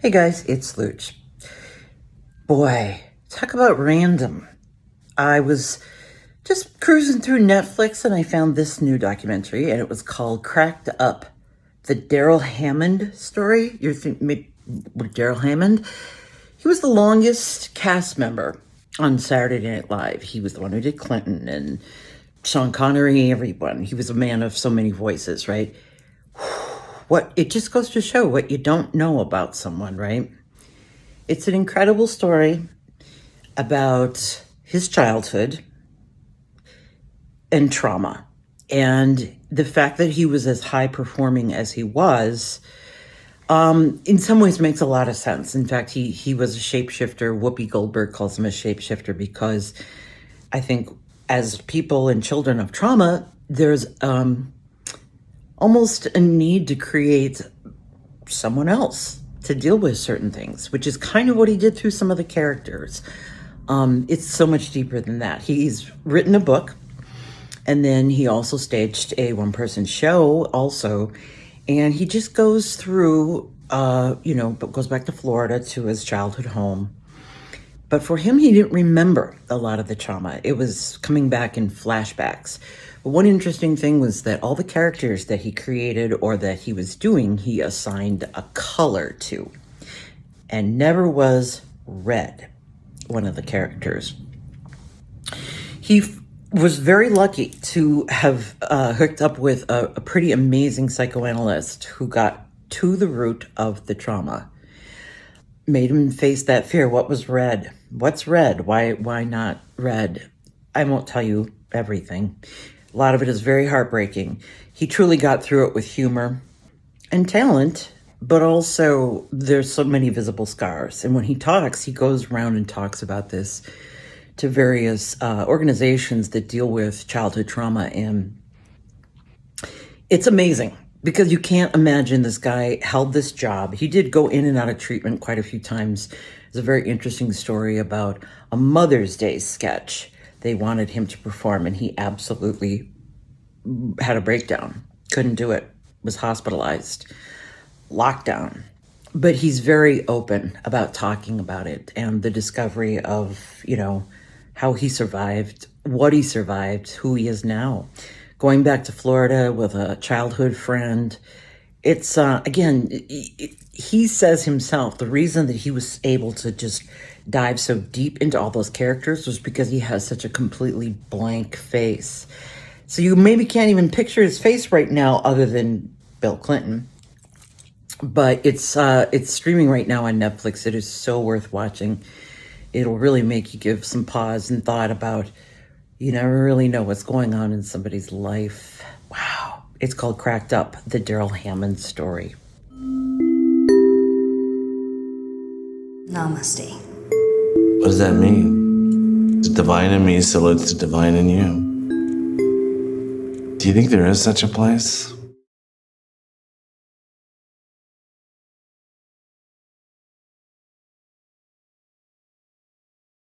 Hey guys, it's Looch. Boy, talk about random. I was just cruising through Netflix and I found this new documentary, and it was called Cracked Up, the Darrell Hammond Story. You're thinking, Darrell Hammond? He was the longest cast member on Saturday Night Live. He was the one who did Clinton and Sean Connery, everyone. He was a man of so many voices, right? It just goes to show what you don't know about someone, right? It's an incredible story about his childhood and trauma. And the fact that he was as high performing as he was, in some ways makes a lot of sense. In fact, he was a shapeshifter. Whoopi Goldberg calls him a shapeshifter because I think as people and children of trauma, there's almost a need to create someone else to deal with certain things, which is kind of what he did through some of the characters. It's so much deeper than that. He's written a book, and then he also staged a one-person show also, and he just goes through, goes back to Florida to his childhood home. But for him, he didn't remember a lot of the trauma. It was coming back in flashbacks. But one interesting thing was that all the characters that he created or that he was doing, he assigned a color to. And never was red, one of the characters. He was very lucky to have hooked up with a pretty amazing psychoanalyst who got to the root of the trauma. Made him face that fear. What was red? What's red? Why not red? I won't tell you everything. A lot of it is very heartbreaking. He truly got through it with humor and talent, but also there's so many visible scars. And when he talks, he goes around and talks about this to various organizations that deal with childhood trauma. And it's amazing because you can't imagine this guy held this job. He did go in and out of treatment quite a few times. There's a very interesting story about a Mother's Day sketch they wanted him to perform, and he absolutely had a breakdown. Couldn't do it. Was hospitalized. Lockdown. But he's very open about talking about it and the discovery of, how he survived, what he survived, who he is now. Going back to Florida with a childhood friend. It's, again, he says himself, the reason that he was able to just dive so deep into all those characters was because he has such a completely blank face. So you maybe can't even picture his face right now other than Bill Clinton. But it's streaming right now on Netflix. It is so worth watching. It'll really make you give some pause and thought about, you never really know what's going on in somebody's life. Wow. It's called Cracked Up, the Darrell Hammond Story. Namaste. What does that mean? The divine in me salutes the divine in you. Do you think there is such a place?